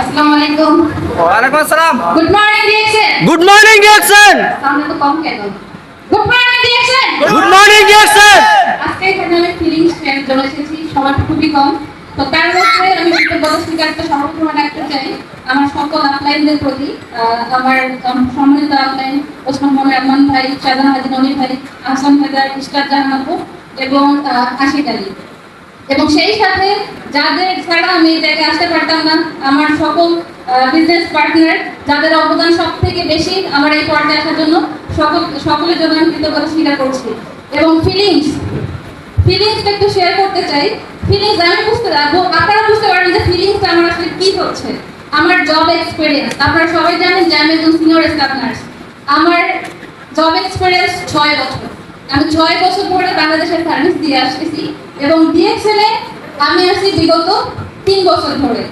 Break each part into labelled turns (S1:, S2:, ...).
S1: আসসালামু আলাইকুম।
S2: ওয়ালাইকুম আসসালাম।
S1: Good morning DXN.
S2: Good morning direction.
S1: সামনে তো কম কেন? Good morning DXN.
S2: Good morning direction.
S1: আজকে এখানে আমি ফিলিংস শেয়ার জন্য এসেছি, সময় খুবই কম। তো তার মধ্যে আমি কৃতজ্ঞতা স্বীকারটা সর্বপ্রথম রাখতে চাই আমার সকল আপলাইনদের প্রতি। আমার সম্মানিত আপলাইন ওসমান মোহাম্মদ রহমান ভাই, শাহজাহান হাজি ননি ভাই, আহসান হায়দার, ইশরাত জাহান আপু এবং আশিক আলী। এবং সেই সাথে যাদের ছাড়া আমি এই জায়গায় আসতে পারতাম না, আমার সকল বিজনেস পার্টনার যাদের অবদান সব থেকে বেশি আমার এই পর্যায়ে আসার জন্য, সকলের জন্য আমি কৃতজ্ঞতা স্বীকার করছি। এবং ফিলিংসটা একটু শেয়ার করতে চাই। ফিলিংস আমি বুঝতে পারবো, আপনারা বুঝতে পারবেন যে ফিলিংসটা আমার আসলে কি হচ্ছে। আমার জব এক্সপিরিয়েন্স, আপনারা সবাই জানেন যে আমি একজন সিনিয়র স্টাফ নার্স। আমার জব এক্সপিরিয়েন্স 6 বছর। আমি 6 বছর ধরে বাংলাদেশের সার্ভিস দিয়ে আসতেছি এবং ডিএক্সএল এ আমি আছি বিগত 3 বছর ধরে।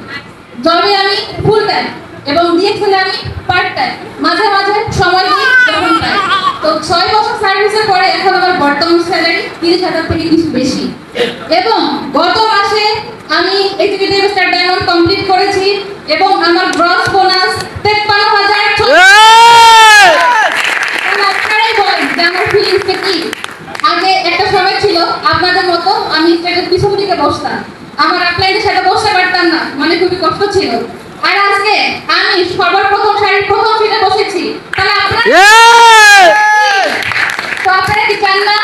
S1: জবে আমি ফুল টাইম এবং ডিএক্সএল এ আমি পার্ট টাইম, মাঝে মাঝে সময় দিই যখন পাই। তো 6 বছর সার্ভিসের পরে এখন আমার বর্তমান স্যালারি 30,000 থেকে কিছু বেশি। এবং গত মাসে আমি এক্সিকিউটিভ স্টার ডায়মন্ড কমপ্লিট করেছি এবং আমার গ্রস বোনাস 53,000। আপনারাই বলেন যে আমার ফিলিংসটা কি। আগে একটা সময় ছিল আপনাদের মতো আমি স্টেজের পিছন দিকে বসতাম, আমার আপলাইনের সাথে বসতে পারতাম না, মানে খুবই কষ্ট ছিল। আর আজকে আমি সবার প্রথম সারির প্রথম সিটে বসেছি। তাহলে আপনারা তো আপনারা কি চান না?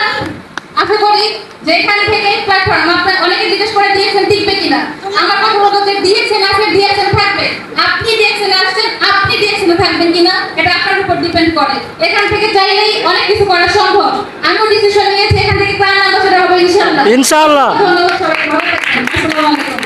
S1: আশা করি যে এখান থেকে প্ল্যাটফর্ম আপনারা অনেকে জিজ্ঞেস করে দিয়েছেন টিকবে কিনা। আমার কথা হলো যে দিয়েছেন আসলে দিয়েছেন থাকবে। আপনি দিয়েছেন আসছেন, আপনি দিয়েছেন থাকবেন কিনা এটা আপনার উপর ডিপেন্ড করে। এখান থেকে চাইলেই অনেক কিছু করা সম্ভব। আমিও ডিসিশন নিয়েছি এখান থেকে প্রাণ আলোচনা হবে ইনশাআল্লাহ।
S2: ইনশাআল্লাহ।
S1: ধন্যবাদ সবাইকে, ভালো থাকবেন। আসসালামু আলাইকুম।